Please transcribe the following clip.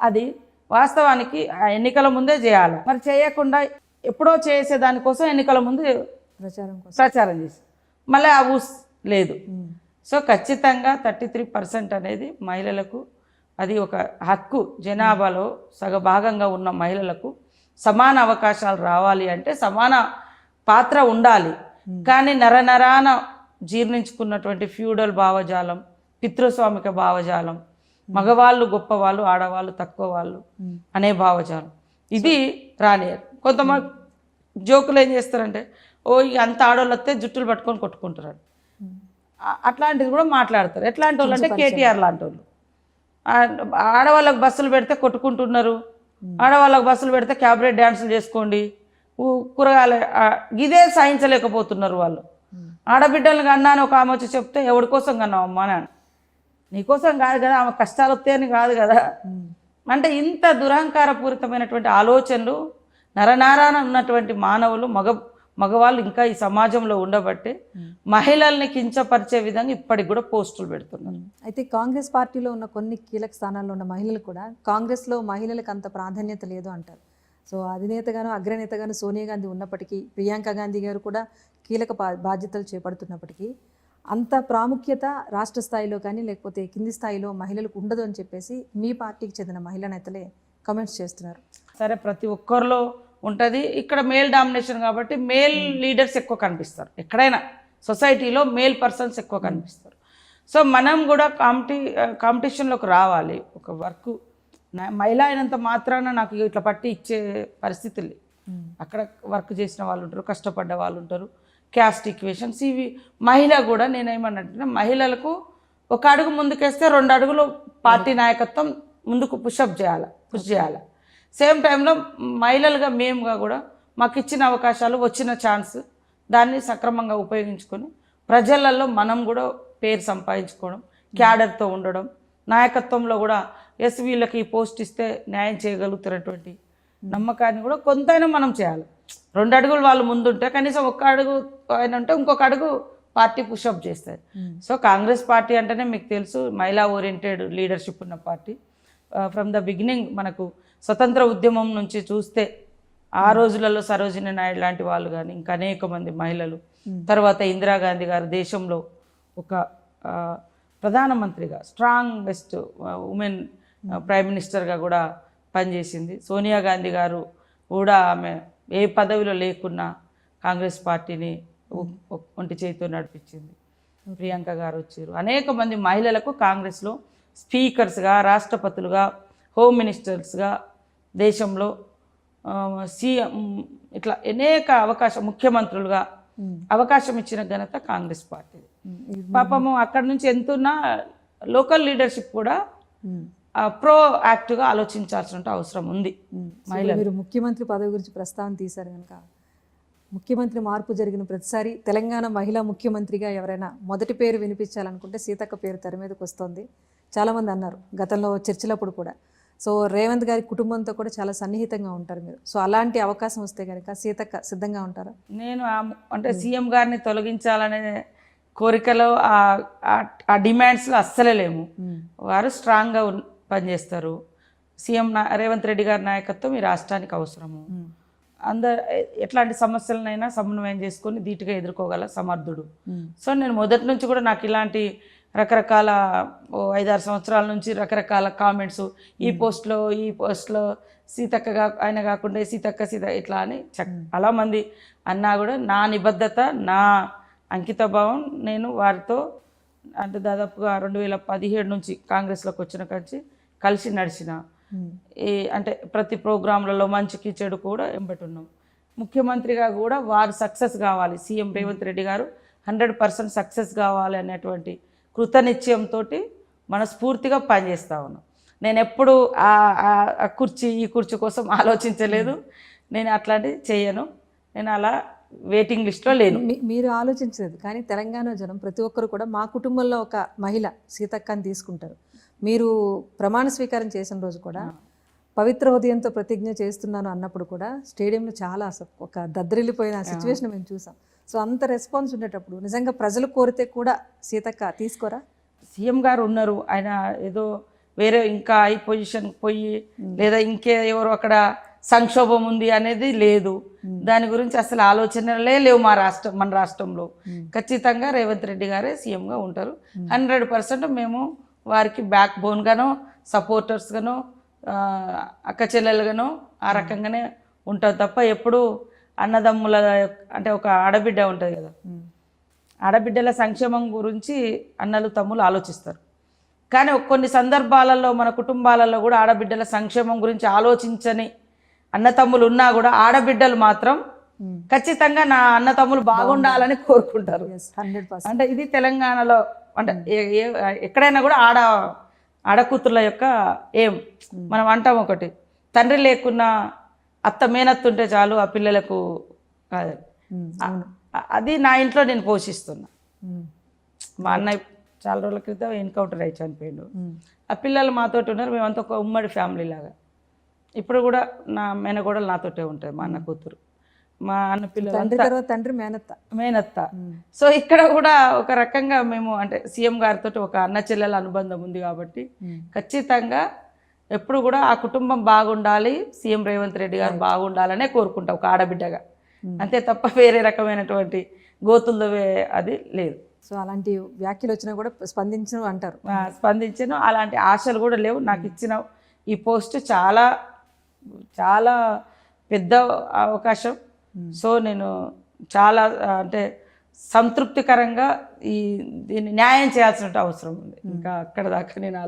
అది వాస్తవానికి ఆ ఎన్నికల ముందే చేయాలి. మరి చేయకుండా ఎప్పుడో చేసే దానికోసం ఎన్నికల ముందు ప్రచారం చేసి మళ్ళీ ఆ ఊస్ లేదు. సో ఖచ్చితంగా 33% అనేది మహిళలకు అది ఒక హక్కు. జనాభాలో సగభాగంగా ఉన్న మహిళలకు సమాన అవకాశాలు రావాలి అంటే సమాన పాత్ర ఉండాలి. కానీ నరనరాన జీర్ణించుకున్నటువంటి ఫ్యూడల్ భావజాలం, పితృస్వామిక భావజాలం, మగవాళ్ళు గొప్పవాళ్ళు, ఆడవాళ్ళు తక్కువ వాళ్ళు అనే భావజాలం ఇది రానియరు. కొంతమంది జోకులు ఏం చేస్తారంటే, ఓ అంత ఆడవాళ్ళు వస్తే జుట్టులు పట్టుకొని కొట్టుకుంటారు, అట్లాంటిది కూడా మాట్లాడతారు. ఎట్లాంటి వాళ్ళు అంటే కేటీఆర్ లాంటి వాళ్ళు. ఆడవాళ్ళకు బస్సులు పెడితే కొట్టుకుంటున్నారు, ఆడవాళ్ళకు బస్సులు పెడితే క్యాబరెట్ డ్యాన్సులు చేసుకోండి, కూరగాయలు ఇదే సాధించలేకపోతున్నారు వాళ్ళు. ఆడబిడ్డలు కన్నా అని ఒక ఆమె వచ్చి చెప్తే ఎవరి కోసం కన్నావు అమ్మా అని, నీకోసం కాదు కదా, ఆమె కష్టాలు వస్తాయని కాదు కదా. అంటే ఇంత దురహంకారపూరితమైనటువంటి ఆలోచనలు నరనారాన ఉన్నటువంటి మానవులు మగవాళ్ళు ఇంకా ఈ సమాజంలో ఉండబట్టే మహిళల్ని కించపరిచే విధంగా ఇప్పటికి కూడా పోస్టులు పెడుతున్నారు. అయితే కాంగ్రెస్ పార్టీలో ఉన్న కొన్ని కీలక స్థానాల్లో ఉన్న మహిళలు కూడా కాంగ్రెస్లో మహిళలకు అంత ప్రాధాన్యత లేదు అంటారు. సో అధినేతగాను అగ్రనేతగాను సోనియా గాంధీ ఉన్నప్పటికీ, ప్రియాంక గాంధీ గారు కూడా కీలక బాధ్యతలు చేపడుతున్నప్పటికీ అంత ప్రాముఖ్యత రాష్ట్ర స్థాయిలో కానీ లేకపోతే కింది స్థాయిలో మహిళలకు ఉండదు అని చెప్పేసి మీ పార్టీకి చెందిన మహిళా నేతలే కమెంట్స్ చేస్తున్నారు. సరే, ప్రతి ఒక్కరిలో ఉంటుంది. ఇక్కడ మేల్ డామినేషన్ కాబట్టి మేల్ లీడర్స్ ఎక్కువ కనిపిస్తారు. ఎక్కడైనా సొసైటీలో మేల్ పర్సన్స్ ఎక్కువ కనిపిస్తారు. సో మనం కూడా కాంపిటీషన్లోకి రావాలి. ఒక వర్క్ మహిళ అయినంత మాత్రాన నాకు ఇట్లా పట్టి ఇచ్చే పరిస్థితులు. అక్కడ వర్క్ చేసిన వాళ్ళు ఉంటారు, కష్టపడ్డ వాళ్ళు ఉంటారు, క్యాస్ట్ ఈక్వేషన్స్ ఇవి. మహిళ కూడా నేనేమన్నట్టు మహిళలకు ఒక అడుగు ముందుకేస్తే 2 అడుగులు పార్టీ నాయకత్వం ముందుకు పుష్ చేయాలి. సేమ్ టైంలో మహిళలుగా మేముగా కూడా మాకు ఇచ్చిన అవకాశాలు, వచ్చిన ఛాన్స్ దాన్ని సక్రమంగా ఉపయోగించుకొని ప్రజలలో మనం కూడా పేరు సంపాదించుకోవడం, క్యాడర్తో ఉండడం, నాయకత్వంలో కూడా వీళ్ళకి ఈ పోస్ట్ ఇస్తే న్యాయం చేయగలుగుతున్నటువంటి నమ్మకాన్ని కూడా కొంతైనా మనం చేయాలి. 2 అడుగులు వాళ్ళు ముందుంటే కనీసం 1 అడుగు ఆయన ఉంటే ఇంకొక అడుగు పార్టీ పుషప్ చేస్తుంది. సో కాంగ్రెస్ పార్టీ అంటేనే మీకు తెలుసు మహిళా ఓరియంటెడ్ లీడర్షిప్ ఉన్న పార్టీ. ఫ్రమ్ ద బిగినింగ్ మనకు స్వతంత్ర ఉద్యమం నుంచి చూస్తే ఆ రోజులలో సరోజిని నాయుడు లాంటి వాళ్ళు కానీ ఇంకా అనేక మంది మహిళలు, తర్వాత ఇందిరాగాంధీ గారు దేశంలో ఒక ప్రధానమంత్రిగా స్ట్రాంగెస్ట్ ఉమెన్ ప్రైమ్ మినిస్టర్గా కూడా పనిచేసింది. సోనియా గాంధీ గారు కూడా ఆమె ఏ పదవిలో లేకున్నా కాంగ్రెస్ పార్టీని ఒంటి చేతితో నడిపించింది. ప్రియాంక గారు వచ్చారు. అనేక మంది మహిళలకు కాంగ్రెస్లో స్పీకర్స్గా, రాష్ట్రపతులుగా, హోమ్ మినిస్టర్స్గా, దేశంలో సీఎం ఇట్లా అనేక ముఖ్యమంత్రులుగా అవకాశం ఇచ్చిన ఘనత కాంగ్రెస్ పార్టీ. పాపము అక్కడ నుంచి ఎంతున్నా లోకల్ లీడర్షిప్ కూడా ప్రో యాక్టివ్గా ఆలోచించాల్సిన అవసరం ఉంది. మీరు ముఖ్యమంత్రి పదవి గురించి ప్రస్తావన తీశారు కనుక, ముఖ్యమంత్రి మార్పు జరిగిన ప్రతిసారి తెలంగాణ మహిళా ముఖ్యమంత్రిగా ఎవరైనా మొదటి పేరు వినిపించాలనుకుంటే సీతక్క పేరు తెర మీదకి వస్తుంది. చాలామంది అన్నారు గతంలో చర్చలప్పుడు కూడా. సో రేవంత్ గారి కుటుంబంతో కూడా చాలా సన్నిహితంగా ఉంటారు మీరు. సో అలాంటి అవకాశం వస్తే కనుక సీతక్క సిద్ధంగా ఉంటారా? నేను అంటే సీఎం గారిని తొలగించాలనే కోరికలో ఆ డిమాండ్స్లో అస్సలే లేము. వారు స్ట్రాంగ్గా పనిచేస్తారు. సీఎం రేవంత్ రెడ్డి గారి నాయకత్వం ఈ రాష్ట్రానికి అవసరము. ఎట్లాంటి సమస్యలనైనా సమన్వయం చేసుకొని ధీటుగా ఎదుర్కోగల సమర్థుడు. సో నేను మొదటి నుంచి కూడా నాకు ఇలాంటి రకరకాల 5-6 సంవత్సరాల నుంచి రకరకాల కామెంట్స్, ఈ పోస్ట్లో సీతక్కగా ఆయన కాకుండా సీతక్క ఇట్లా అని చాలా మంది అన్నా కూడా నా నిబద్ధత, నా అంకిత భావం, నేను వారితో అంటే దాదాపుగా 2017 నుంచి కాంగ్రెస్లోకి వచ్చిన కంచి కలిసి నడిచిన అంటే ప్రతి ప్రోగ్రాంలలో మంచికి చెడు కూడా ఎంబటున్నాం. ముఖ్యమంత్రిగా కూడా వారు సక్సెస్ కావాలి, సీఎం రేవంత్ రెడ్డి గారు 100% సక్సెస్ కావాలి అనేటువంటి కృతనిశ్చయంతో మనస్ఫూర్తిగా పనిచేస్తూ ఉన్నాం. నేను ఎప్పుడు ఈ కుర్చీ కోసం ఆలోచించలేదు. నేను అట్లాంటివి చేయను. నేను అలా వెయిటింగ్ లిస్ట్లో లేను. మీరు ఆలోచించలేదు, కానీ తెలంగాణ జనం ప్రతి ఒక్కరు కూడా మా కుటుంబంలో ఒక మహిళ సీతక్కని తీసుకుంటారు. మీరు ప్రమాణ స్వీకారం చేసిన రోజు కూడా పవిత్ర హృదయంతో ప్రతిజ్ఞ చేస్తున్నాను అన్నప్పుడు కూడా స్టేడియంలో చాలా ఒక దద్దరిల్లిపోయిన సిచ్యువేషన్ మేము చూసాం. సో అంత రెస్పాన్స్ ఉండేటప్పుడు నిజంగా ప్రజలు కోరితే కూడా సీతక్క తీసుకోరా? సీఎం గారు ఉన్నారు, ఆయన ఏదో వేరే ఇంకా హై పొజిషన్కి పోయి లేదా ఇంకే ఎవరు అక్కడ సంక్షోభం ఉంది అనేది లేదు. దాని గురించి అసలు ఆలోచనలే లేవు మన రాష్ట్రంలో. ఖచ్చితంగా రేవంత్ రెడ్డి గారే సీఎంగా ఉంటారు. 100% మేము వారికి బ్యాక్ బోన్గానో సపోర్టర్స్గానో అక్క చెల్లెలుగానో ఆ రకంగానే ఉంటాం తప్ప ఎప్పుడు అన్నదమ్ముల అంటే ఒక ఆడబిడ్డ ఉంటుంది కదా, ఆడబిడ్డల సంక్షేమం గురించి అన్నలు తమ్ములు ఆలోచిస్తారు. కానీ కొన్ని సందర్భాలలో మన కుటుంబాలలో కూడా ఆడబిడ్డల సంక్షేమం గురించి ఆలోచించని అన్నతమ్ములు ఉన్నా కూడా ఆడబిడ్డలు మాత్రం ఖచ్చితంగా నా అన్నతమ్ములు బాగుండాలని కోరుకుంటారు. 100%. అంటే ఇది తెలంగాణలో అంటే ఎక్కడైనా కూడా ఆడకూతుర్ల యొక్క ఏం మనం అంటాం ఒకటి, తండ్రి లేకున్నా అత్త మేనత్త ఉంటే చాలు ఆ పిల్లలకు కాదు. అది నా ఇంట్లో నేను పోషిస్తున్నా. మా అన్నయ్య చాలా రోజుల క్రితం ఎన్కౌంటర్ అయ్యి చనిపోయాడు. ఆ పిల్లలు మాతోటి ఉన్నారు, మేమంతా ఒక ఉమ్మడి ఫ్యామిలీ లాగా. ఇప్పుడు కూడా నా మేనగోడలు నాతోటే ఉంటుంది, మా అన్న కూతురు, మా అన్న పిల్లలు తండ్రి మేనత్త. సో ఇక్కడ కూడా ఒక రకంగా మేము అంటే సీఎం గారితో ఒక అన్న చెల్లెల అనుబంధం ఉంది కాబట్టి ఖచ్చితంగా ఎప్పుడు కూడా ఆ కుటుంబం బాగుండాలి, సీఎం రేవంత్ రెడ్డి గారు బాగుండాలనే కోరుకుంటాం ఒక ఆడబిడ్డగా. అంతే తప్ప వేరే రకమైనటువంటి గోతుల్లో అది లేదు. సో అలాంటి వ్యాఖ్యలు వచ్చినా కూడా స్పందించను. అలాంటి ఆశలు కూడా లేవు. నాకు ఇచ్చిన ఈ పోస్ట్ చాలా చాలా పెద్ద అవకాశం. సో నేను చాలా అంటే సంతృప్తికరంగా దీన్ని న్యాయం చేయాల్సిన అవసరం ఉంది. ఇంకా అక్కడ దాకా నేను